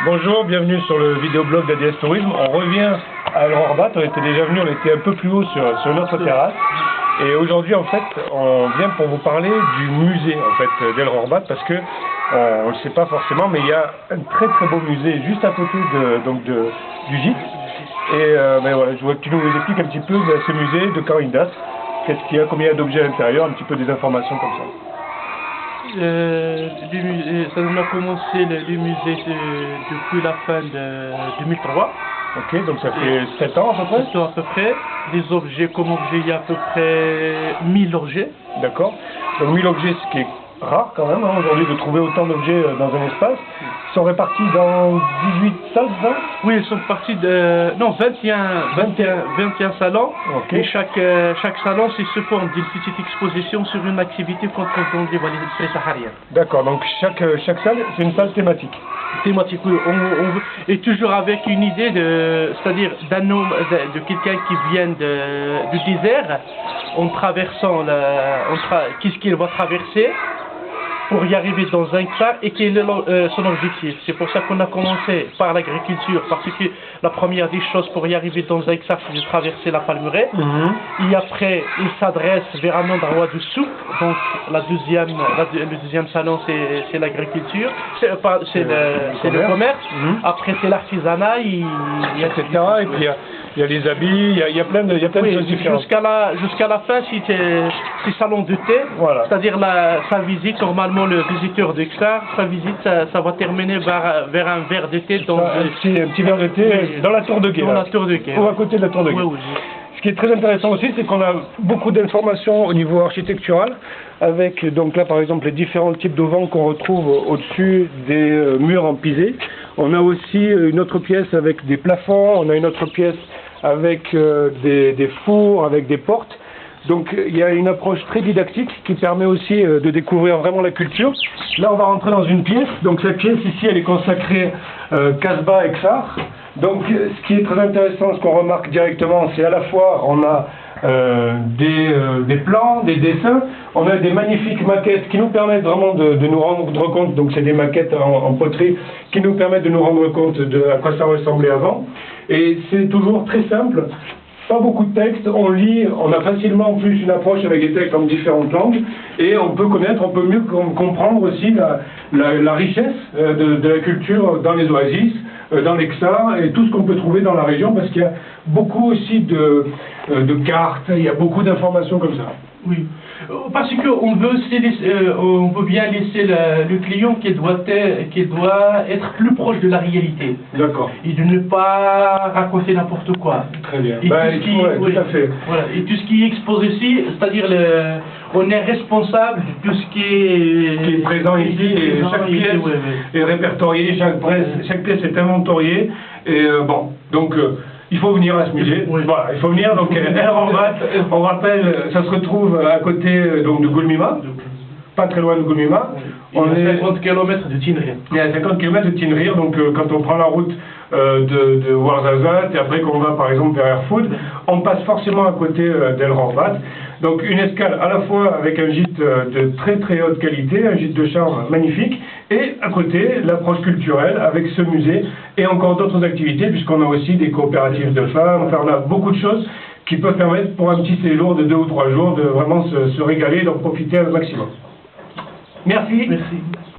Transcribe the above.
Bonjour, bienvenue sur le vidéoblog d'ADS Tourisme. On revient à El Rorbat, on était déjà venu, on était un peu plus haut sur notre terrasse. Et aujourd'hui, en fait, on vient pour vous parler du musée en fait, d'El Rorbat parce que on ne le sait pas forcément, mais il y a un très très beau musée juste à côté du gîte. Et voilà, je voudrais que tu nous expliques un petit peu ce musée, de quand il date, qu'est-ce qu'il y a, combien il y a d'objets à l'intérieur, un petit peu des informations comme ça. Ça a commencé le musée depuis la fin de 2003. Ok, donc ça fait 7 ans à peu près. 7 ans à peu près. Des objets comme objets, il y a à peu près 1000 objets. D'accord. Donc 1000 objets, ce qui est rare quand même, hein, aujourd'hui de trouver autant d'objets dans un espace. Ils sont répartis dans 18 salles, ça? Oui, ils sont partis de... Non, 21 salons. Okay. Et chaque salon, c'est sous forme d'une petite exposition sur une activité contre les vallées sahariennes. D'accord, donc chaque salle, c'est une salle thématique. Thématique, oui. Et toujours avec une idée c'est-à-dire d'un homme, de quelqu'un qui vient du désert, en traversant qu'est-ce qu'il va traverser pour y arriver dans un hectare et quel est son objectif. C'est pour ça qu'on a commencé par l'agriculture, parce que la première des choses pour y arriver dans un hectare, c'est de traverser la palmeraie. Et après, il s'adresse vers un endroit de soupe. Donc le deuxième salon, c'est l'agriculture, c'est le commerce. Après, c'est l'artisanat, etc. Et puis il y a les habits, il y a plein de choses différentes. Jusqu'à la fin, c'est salon de thé. Voilà. C'est-à-dire sa visite, normalement le visiteur d'Exar, sa visite, ça va terminer vers un verre de thé. Un petit verre de thé dans la tour de guet. Dans la tour de guet. Ou à côté de la tour de guet. Oui. Ce qui est très intéressant aussi, c'est qu'on a beaucoup d'informations au niveau architectural, avec donc là par exemple les différents types d'auvents qu'on retrouve au-dessus des murs en pisé. On a aussi une autre pièce avec des plafonds, on a une autre pièce avec des fours, avec des portes. Donc il y a une approche très didactique qui permet aussi de découvrir vraiment la culture. Là on va rentrer dans une pièce, donc cette pièce ici elle est consacrée Casbah Exar. Donc ce qui est très intéressant, ce qu'on remarque directement, c'est à la fois on a des plans, des dessins, on a des magnifiques maquettes qui nous permettent vraiment de nous rendre compte, donc c'est des maquettes en poterie qui nous permettent de nous rendre compte de à quoi ça ressemblait avant. Et c'est toujours très simple. Pas beaucoup de textes, on lit, on a facilement en plus une approche avec des textes en différentes langues et on peut mieux comprendre aussi la richesse de la culture dans les oasis, dans l'Exar et tout ce qu'on peut trouver dans la région parce qu'il y a beaucoup aussi de cartes, il y a beaucoup d'informations comme ça. Oui, parce qu'on veut on veut bien laisser le client qui doit être plus proche de la réalité. D'accord. Et de ne pas raconter n'importe quoi. Très bien. Et tout à fait. Voilà. Et tout ce qui est exposé ici, c'est-à-dire on est responsable de tout ce qui est présent ici. Et chaque pièce est répertoriée, chaque pièce est inventoriée. Et donc il faut venir à ce musée. Oui. Voilà, il faut venir. Donc, El Rorbat, on rappelle, ça se retrouve à côté donc, de Goulmima, pas très loin de Goulmima. On est à 50 km de Tinrir. Il y a 50 km de Tinrir, donc quand on prend la route de Ouarzazate et après qu'on va par exemple vers Erfoud, on passe forcément à côté d'El Rorbat. Donc une escale à la fois avec un gîte de très très haute qualité, un gîte de charme magnifique, et à côté l'approche culturelle avec ce musée et encore d'autres activités puisqu'on a aussi des coopératives de femmes, enfin on a beaucoup de choses qui peuvent permettre pour un petit séjour de 2 ou 3 jours de vraiment se régaler et d'en profiter un maximum. Merci. Merci.